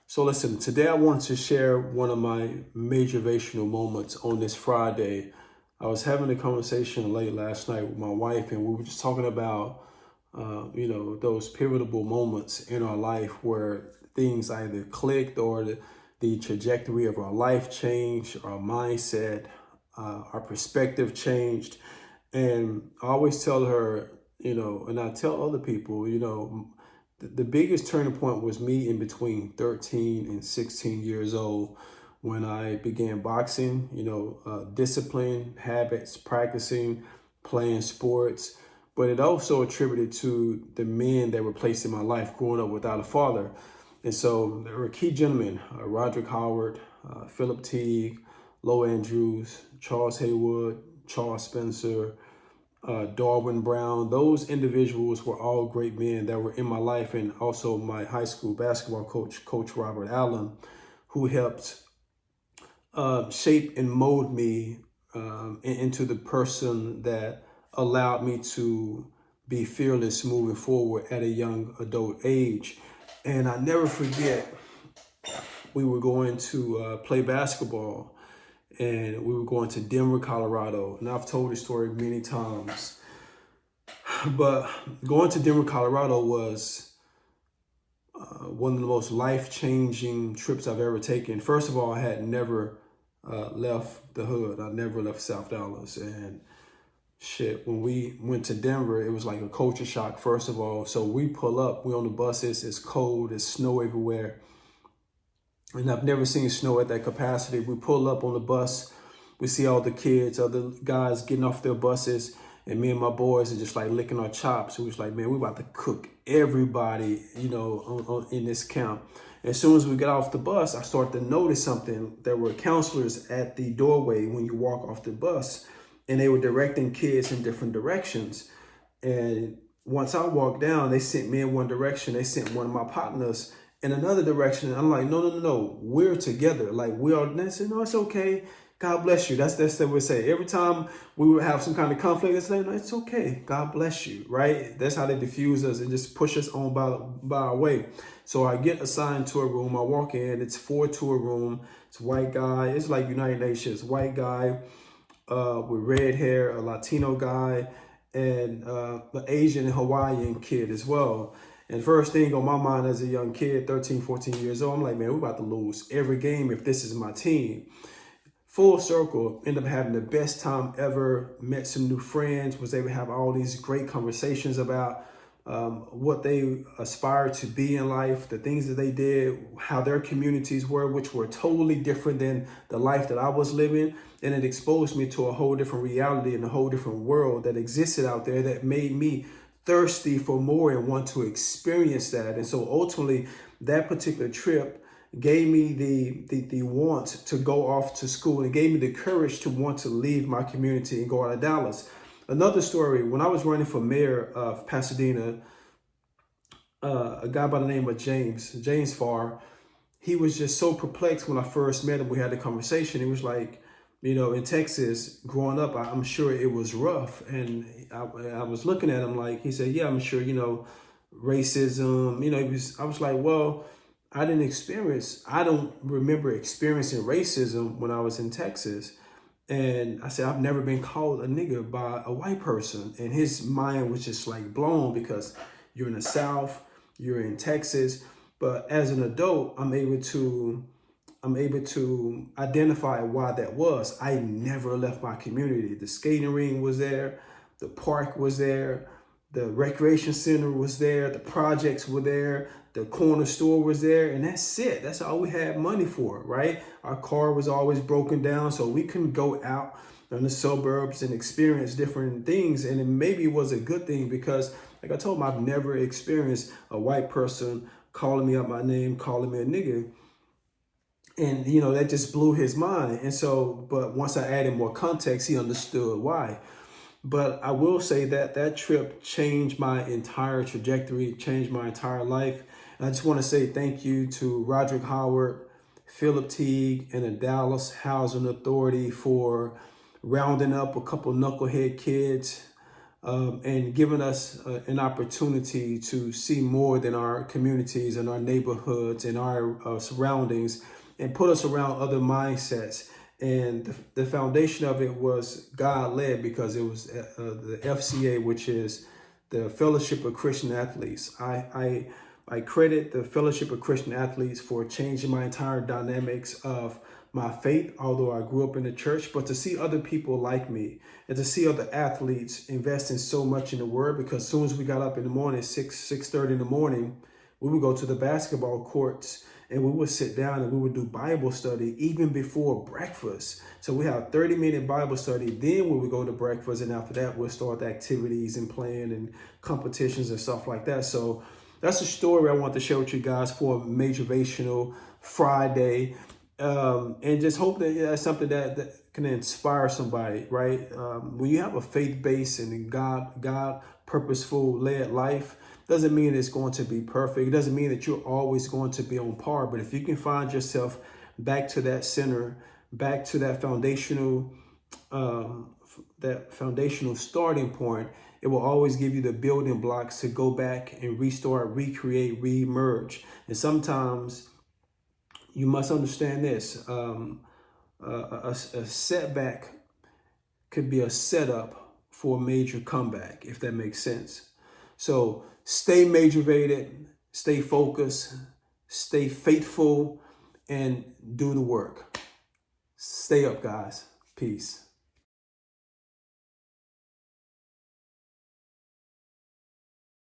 So listen, today I wanted to share one of my majorvational moments on this Friday. I was having a conversation late last night with my wife, and we were just talking about, those pivotal moments in our life where things either clicked or the trajectory of our life changed, our mindset, our perspective changed. And I always tell her, and I tell other people, the biggest turning point was me in between 13 and 16 years old when I began boxing, discipline, habits, practicing, playing sports. But it also attributed to the men that were placed in my life growing up without a father. And so there were key gentlemen, Roderick Howard, Philip Teague, Low Andrews, Charles Haywood, Charles Spencer, Darwin Brown. Those individuals were all great men that were in my life, and also my high school basketball coach, Coach Robert Allen, who helped shape and mold me into the person that allowed me to be fearless moving forward at a young adult age. And I never forget, we were going to play basketball, and we were going to Denver, Colorado. And I've told this story many times, but going to Denver, Colorado was one of the most life-changing trips I've ever taken. First of all, I had never left the hood. I never left South Dallas. And shit, when we went to Denver, it was like a culture shock, first of all. So we pull up, we're on the buses, it's cold, it's snow everywhere. And I've never seen snow at that capacity. We pull up on the bus, we see all the kids, other guys getting off their buses, and me and my boys are just like licking our chops. We was like, man, we about to cook everybody, in this camp. As soon as we get off the bus, I start to notice something. There were counselors at the doorway when you walk off the bus, and they were directing kids in different directions. And once I walked down, they sent me in one direction. They sent one of my partners in another direction. I'm like, no, we're together. Like, we are. And they said, no, it's okay. God bless you. That's what we say. Every time we would have some kind of conflict, they say, no, it's okay. God bless you, right? That's how they diffuse us and just push us on by our way. So I get assigned to a room. I walk in. It's 4-to a room. It's a white guy. It's like United Nations. White guy with red hair, a Latino guy, and an Asian and Hawaiian kid as well. And first thing on my mind as a young kid, 13, 14 years old, I'm like, man, we're about to lose every game if this is my team. Full circle, ended up having the best time ever, met some new friends, was able to have all these great conversations about what they aspired to be in life, the things that they did, how their communities were, which were totally different than the life that I was living. And it exposed me to a whole different reality and a whole different world that existed out there that made me thirsty for more and want to experience that. And so ultimately, that particular trip gave me the want to go off to school, and gave me the courage to want to leave my community and go out of Dallas. Another story, when I was running for mayor of Pasadena, a guy by the name of James Farr, he was just so perplexed when I first met him. We had a conversation. He was like, in Texas, growing up, I'm sure it was rough. And I was looking at him like, he said, yeah, I'm sure, racism, I was like, well, I don't remember experiencing racism when I was in Texas. And I said, I've never been called a nigger by a white person. And his mind was just like blown, because you're in the South, you're in Texas. But as an adult, I'm able to identify why that was. I never left my community. The skating ring was there, the park was there, the recreation center was there, the projects were there, the corner store was there, and that's it. That's all we had money for, right? Our car was always broken down, so we couldn't go out in the suburbs and experience different things. And it maybe was a good thing, because like I told him, I've never experienced a white person calling me out my name, calling me a nigger. And, that just blew his mind. And so, but once I added more context, he understood why. But I will say that that trip changed my entire trajectory, changed my entire life. And I just want to say thank you to Roderick Howard, Philip Teague, and the Dallas Housing Authority for rounding up a couple knucklehead kids and giving us an opportunity to see more than our communities and our neighborhoods and our surroundings, and put us around other mindsets. And the foundation of it was God led, because it was the FCA, which is the Fellowship of Christian Athletes. I credit the Fellowship of Christian Athletes for changing my entire dynamics of my faith, although I grew up in the church, but to see other people like me and to see other athletes investing so much in the word, because as soon as we got up in the morning, 6:30 in the morning, we would go to the basketball courts and we would sit down and we would do Bible study even before breakfast. So we have 30-minute Bible study. Then we would go to breakfast, and after that, we'll start the activities and playing and competitions and stuff like that. So that's a story I want to share with you guys for Majorvational Friday. And just hope that that's something that can inspire somebody, right? When you have a faith-based and God purposeful led life, doesn't mean it's going to be perfect. It doesn't mean that you're always going to be on par. But if you can find yourself back to that center, back to that foundational starting point, it will always give you the building blocks to go back and restart, recreate, reemerge. And sometimes you must understand this. A setback could be a setup for a major comeback, if that makes sense. So stay motivated, stay focused, stay faithful, and do the work. Stay up, guys. Peace.